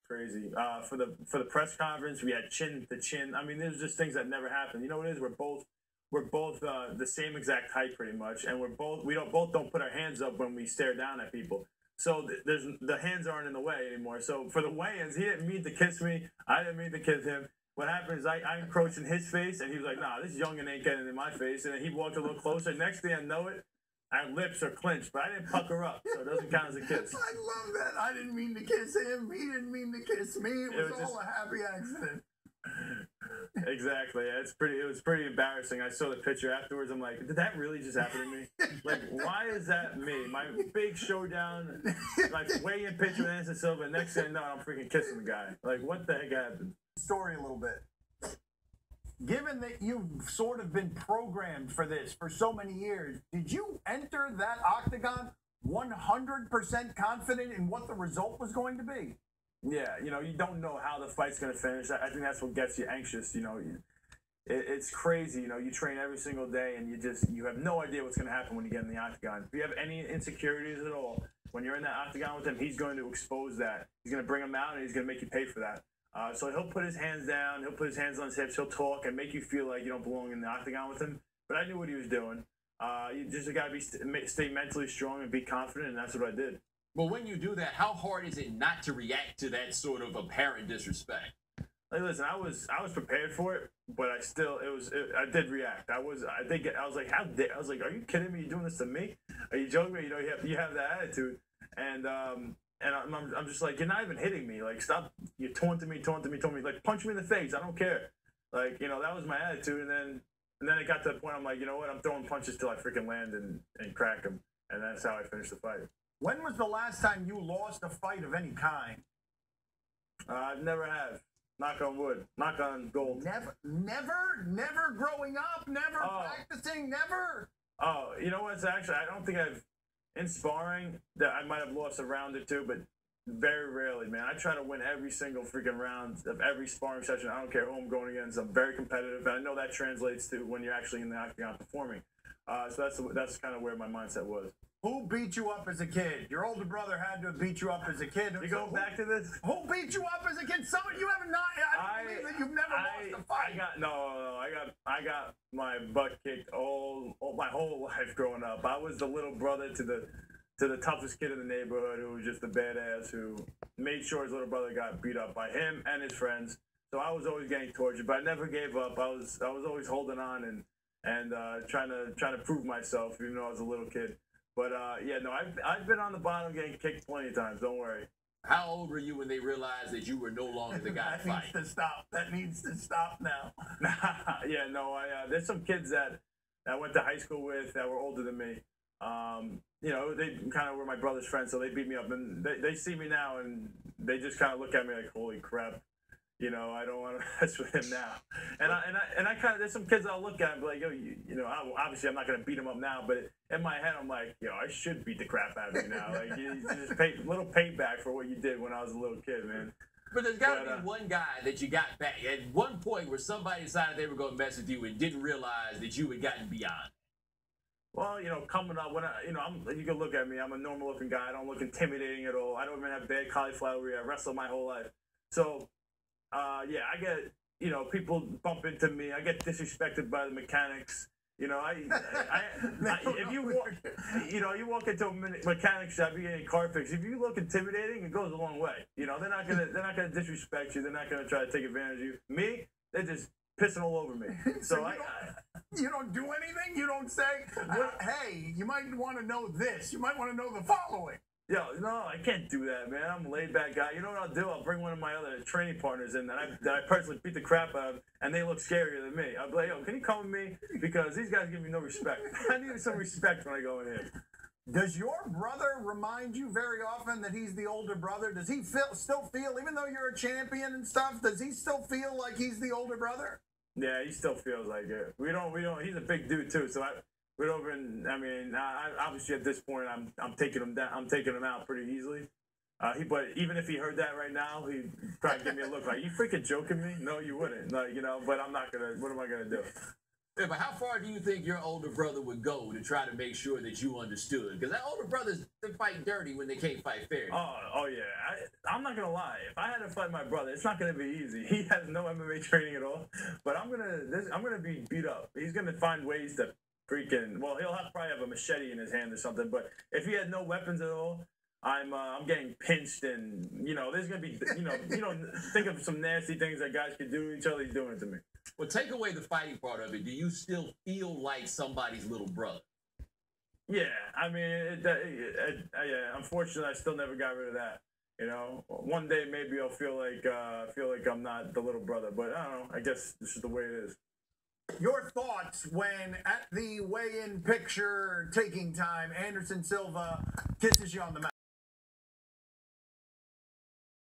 crazy. For the press conference, we had chin to chin. I mean, there's just things that never happened. You know what it is? We're both the same exact height pretty much, and we don't put our hands up when we stare down at people. So the hands aren't in the way anymore. So for the weigh-ins, he didn't mean to kiss me. I didn't mean to kiss him. What happened is I encroached in his face, and he was like, "Nah, this youngin' ain't getting in my face." And then he walked a little closer. Next thing I know it, our lips are clenched, but I didn't pucker up, so it doesn't count as a kiss. I love that. I didn't mean to kiss him. He didn't mean to kiss me. It was all a happy accident. Exactly. It was pretty embarrassing. I saw the picture afterwards. I'm like, did that really just happen to me? Like, why is that me? My big showdown, my weigh-in picture with Anderson Silva, and next thing I know, I'm freaking kissing the guy. Like, what the heck happened? Story a little bit. Given that you've sort of been programmed for this for so many years, did you enter that octagon 100% confident in what the result was going to be? Yeah, you don't know how the fight's going to finish. I think that's what gets you anxious, It's crazy, you train every single day and you have no idea what's going to happen when you get in the octagon. If you have any insecurities at all, when you're in that octagon with him, he's going to expose that. He's going to bring them out and he's going to make you pay for that. So he'll put his hands down, he'll put his hands on his hips, he'll talk and make you feel like you don't belong in the octagon with him. But I knew what he was doing. You just got to stay mentally strong and be confident, and that's what I did. Well, when you do that, how hard is it not to react to that sort of apparent disrespect? Like, listen, I was prepared for it, but I did react. I was like, are you kidding me? You doing this to me? Are you joking me? You have that attitude, and I'm just like, you're not even hitting me. Like, stop! You're taunting me. Like, punch me in the face. I don't care. Like, that was my attitude, and then it got to the point I'm like, you know what? I'm throwing punches till I freaking land and crack them, and that's how I finished the fight. When was the last time you lost a fight of any kind? I've never have. Knock on wood. Knock on gold. Never growing up, never practicing, never? Oh, you know what? Actually, I don't think in sparring, that I might have lost a round or two, but very rarely, man. I try to win every single freaking round of every sparring session. I don't care who I'm going against. I'm very competitive, and I know that translates to when you're actually in the octagon performing. So that's kind of where my mindset was. Who beat you up as a kid? Your older brother had to have beat you up as a kid. You going back to this? Who beat you up as a kid? Someone you haven't not. I believe that you've never lost a fight. I got my butt kicked my whole life growing up. I was the little brother to the toughest kid in the neighborhood who was just a badass who made sure his little brother got beat up by him and his friends. So I was always getting tortured, but I never gave up. I was always holding on and trying to prove myself, even though I was a little kid. But I've been on the bottom getting kicked plenty of times. Don't worry. How old were you when they realized that you were no longer the guy to fight? That needs to stop. That needs to stop now. There's some kids that I went to high school with that were older than me. They kind of were my brother's friends, so they beat me up, and they see me now, and they just kind of look at me like, holy crap. I don't want to mess with him now. And I kind of, there's some kids I'll look at and be like, obviously I'm not going to beat him up now, but in my head I'm like, I should beat the crap out of you now. Like, you just little payback for what you did when I was a little kid, man. But there's got to be one guy that you got back at one point where somebody decided they were going to mess with you and didn't realize that you had gotten beyond. Well, coming up, when you can look at me, I'm a normal looking guy. I don't look intimidating at all. I don't even have bad cauliflower ear. I wrestled my whole life. So, I get, people bump into me. I get disrespected by the mechanics. If you walk into a mechanic shop, you get a car fixed. If you look intimidating, it goes a long way. They're not gonna disrespect you. They're not gonna try to take advantage of you. Me, they're just pissing all over me. So you don't do anything. You don't say, hey, you might want to know this. You might want to know the following. Yo, no, I can't do that, man. I'm a laid-back guy. You know what I'll do? I'll bring one of my other training partners in that I personally beat the crap out of, and they look scarier than me. I'll be like, yo, can you come with me? Because these guys give me no respect. I need some respect when I go in here. Does your brother remind you very often that he's the older brother? Does he still feel, even though you're a champion and stuff, does he still feel like he's the older brother? Yeah, he still feels like it. We don't. He's a big dude too, so obviously at this point, I'm taking him down. I'm taking him out pretty easily. But even if he heard that right now, he'd probably give me a look like, "You freaking joking me?" No, you wouldn't. But I'm not gonna. What am I gonna do? Yeah, but how far do you think your older brother would go to try to make sure that you understood? Because that older brothers, they fight dirty when they can't fight fair. Oh yeah. I'm not gonna lie. If I had to fight my brother, it's not gonna be easy. He has no MMA training at all. But I'm gonna be beat up. He's gonna find ways to freaking. Well, probably have a machete in his hand or something. But if he had no weapons at all, I'm getting pinched, and there's gonna be think of some nasty things that guys could do to each other. He's doing it to me. Well, take away the fighting part of it. Do you still feel like somebody's little brother? Yeah, I mean, yeah. Unfortunately, I still never got rid of that. One day maybe I'll feel like I'm not the little brother, but I don't know. I guess this is the way it is. Your thoughts when at the weigh-in picture taking time, Anderson Silva kisses you on the mouth.